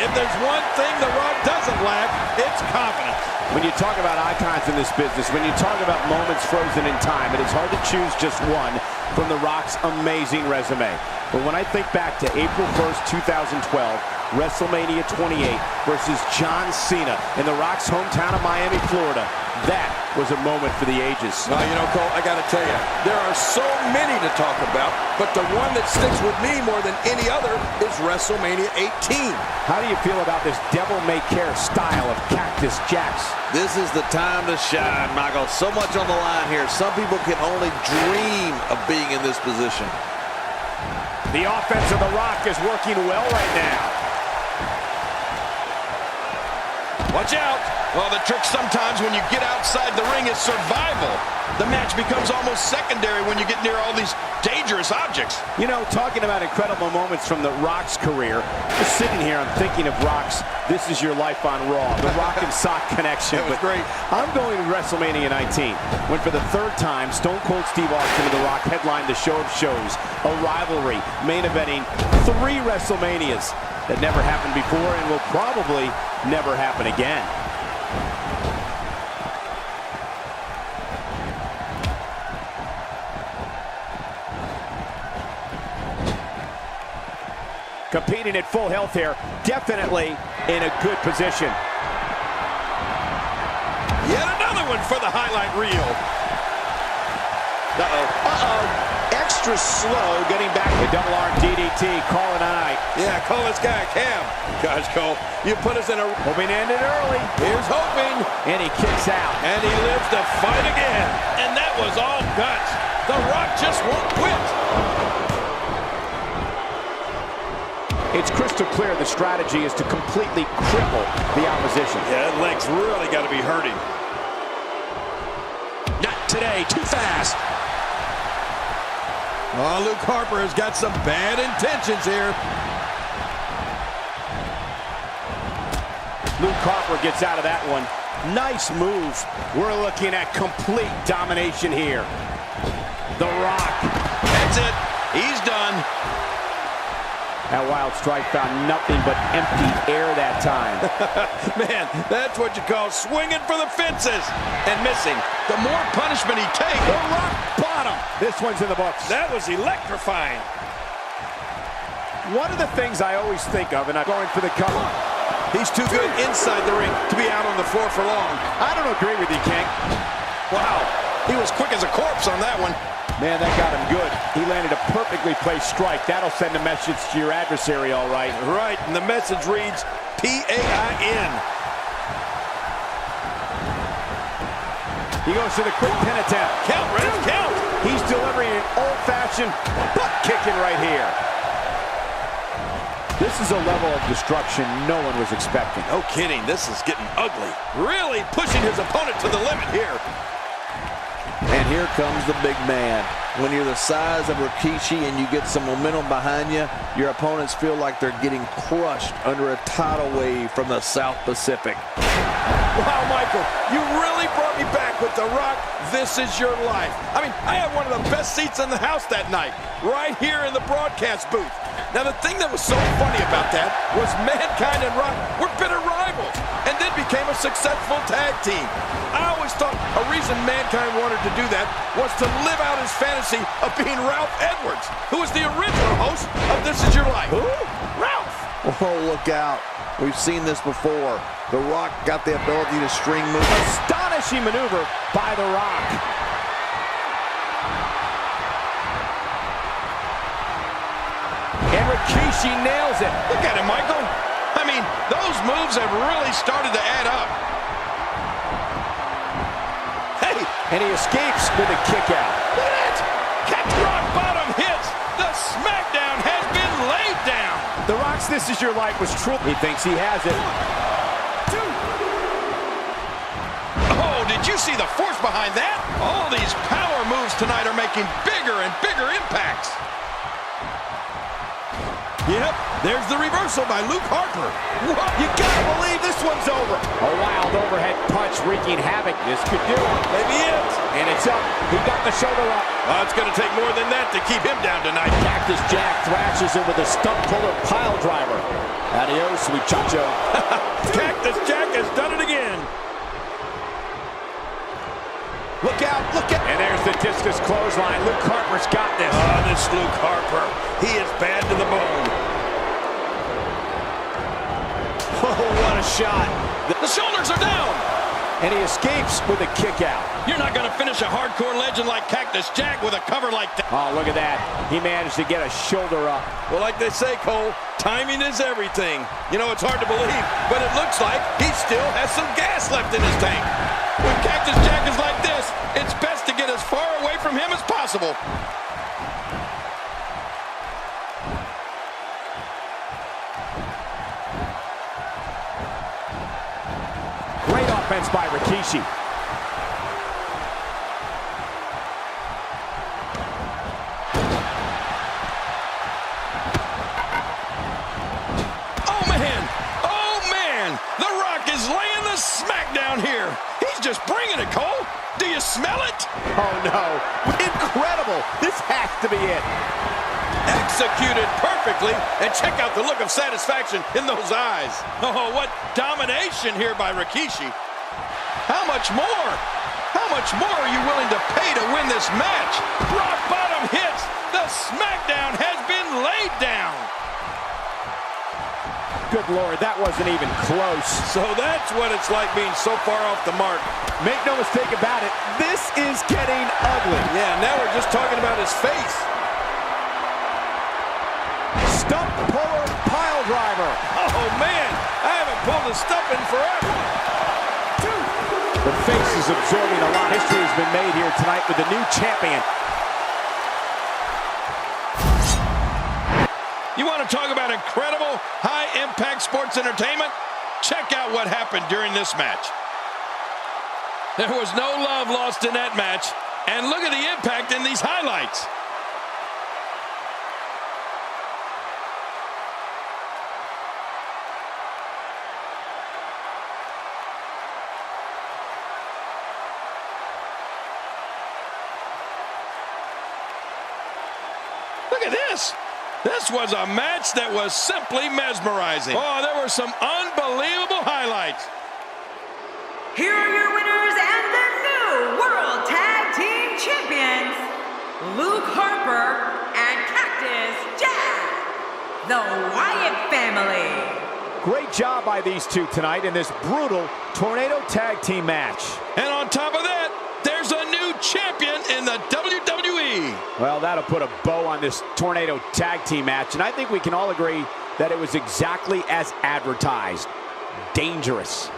If there's one thing The Rock doesn't lack, it's confidence. When you talk about icons in this business, when you talk about moments frozen in time, it is hard to choose just one from The Rock's amazing resume. But when I think back to April 1st, 2012, WrestleMania 28 versus John Cena in The Rock's hometown of Miami, Florida, that was a moment for the ages. Well, you know, Cole, I got to tell you, there are so many to talk about, but the one that sticks with me more than any other is WrestleMania 18. How do you feel about this devil-may-care style of Cactus Jacks? This is the time to shine, Michael. So much on the line here. Some people can only dream of being in this position. The offense of The Rock is working well right now. Watch out. Well, the trick sometimes when you get outside the ring is survival. The match becomes almost secondary when you get near all these dangerous objects. You know, talking about incredible moments from The Rock's career, just sitting here, I'm thinking of Rock's This Is Your Life on Raw, the Rock and Sock connection. That was great. I'm going to WrestleMania 19, when for the third time, Stone Cold Steve Austin and The Rock headlined the show of shows, a rivalry, main eventing 3 WrestleManias that never happened before and will probably never happen again. Competing at full health here, definitely in a good position. Yet another one for the highlight reel. Extra slow getting back to double arm DDT, call it a night. Yeah, call this guy a cam. Gosh, Cole, you put us in a... Hoping to end it early. Here's hoping. And he kicks out. And he lives to fight again. And that was all guts. The Rock just won't quit. It's crystal clear the strategy is to completely cripple the opposition. Yeah, that leg's really got to be hurting. Not today, too fast. Oh, Luke Harper has got some bad intentions here. Luke Harper gets out of that one. Nice move. We're looking at complete domination here. The Rock. That's it. He's done. That wild strike found nothing but empty air that time. Man, that's what you call swinging for the fences and missing. The more punishment he takes, The Rock bottom. This one's in the books. that was electrifying. One of the things I always think of, and I'm going for the cover. He's too good inside the ring to be out on the floor for long. I don't agree with you, King. Wow, he was quick as a corpse on that one. Man, that got him good. He landed a perfectly placed strike. That'll send a message to your adversary, all right. Right, and the message reads P-A-I-N. He goes to the quick pin attempt. Count, Red, count. He's delivering an old-fashioned butt kicking right here. This is a level of destruction no one was expecting. No kidding, this is getting ugly. Really pushing his opponent to the limit here. And here comes the big man. When you're the size of Rikishi and you get some momentum behind you, your opponents feel like they're getting crushed under a tidal wave from the South Pacific. Wow, Michael, you really brought me back with The Rock. This is your life. I mean, I had one of the best seats in the house that night, right here in the broadcast booth. Now, the thing that was so funny about that was Mankind and Rock were bitter rivals and then became a successful tag team. I always thought a reason Mankind wanted to do that was to live out his fantasy of being Ralph Edwards, who was the original host of This Is Your Life. Who? Ralph! Oh, look out. We've seen this before. The Rock got the ability to string moves. Astonishing maneuver by The Rock. And Rikishi nails it. Look at him, Michael. I mean, those moves have really started to add up. Hey! And he escapes with a kick out. Look at it! Catch rock bottom hits! The smackdown has been laid down! The Rock's This Is Your Life was true. He thinks he has it. 1, 2. Oh, did you see the force behind that? All these power moves tonight are making bigger and bigger impacts. Yep, there's the reversal by Luke Harper. Whoa, you gotta believe this one's over. A wild overhead punch wreaking havoc. This could do it. Maybe it. And it's up. He got the shoulder up. Well, it's going to take more than that to keep him down tonight. Cactus Jack thrashes him with a stump puller pile driver. Adios, muchacho. Cactus Jack has done it again. Look out, look out. And there's the discus clothesline. Luke Harper's got this. Oh, this Luke Harper. He is bad to the bone. Oh, what a shot. The shoulders are down. And he escapes with a kick out. You're not going to finish a hardcore legend like Cactus Jack with a cover like that. Oh, look at that. He managed to get a shoulder up. Well, like they say, Cole, timing is everything. You know, it's hard to believe, but it looks like he still has some gas left in his tank. When Cactus Jack is like this, it's best to get as far away from him as possible. Great offense by Rikishi. Oh man, The Rock is laying the smackdown here. He's just bringing it, Cole. Do you smell it? Oh no, incredible. This has to be it. Executed perfectly, and check out the look of satisfaction in those eyes. Oh, what domination here by Rikishi. How much more? How much more are you willing to pay to win this match? Rock bottom hits. The smackdown has been laid down. Good Lord, that wasn't even close. So that's what it's like being so far off the mark. Make no mistake about it, this is getting ugly. Yeah, now we're just talking about his face. Stump puller pile driver. Oh man, I haven't pulled a stump in forever. The face is absorbing a lot. History has been made here tonight with the new champion. You want to talk about incredible high-impact sports entertainment? Check out what happened during this match. There was no love lost in that match, and look at the impact in these highlights. Look at this. This was a match that was simply mesmerizing. Oh, there were some unbelievable highlights. Here are your winners and the new World Tag Team Champions, Luke Harper and Cactus Jack, the Wyatt family. Great job by these two tonight in this brutal Tornado Tag Team match. And on top of that, there's a new champion in the WWE. Well, that'll put a bow on this Tornado Tag Team match, and I think we can all agree that it was exactly as advertised. Dangerous.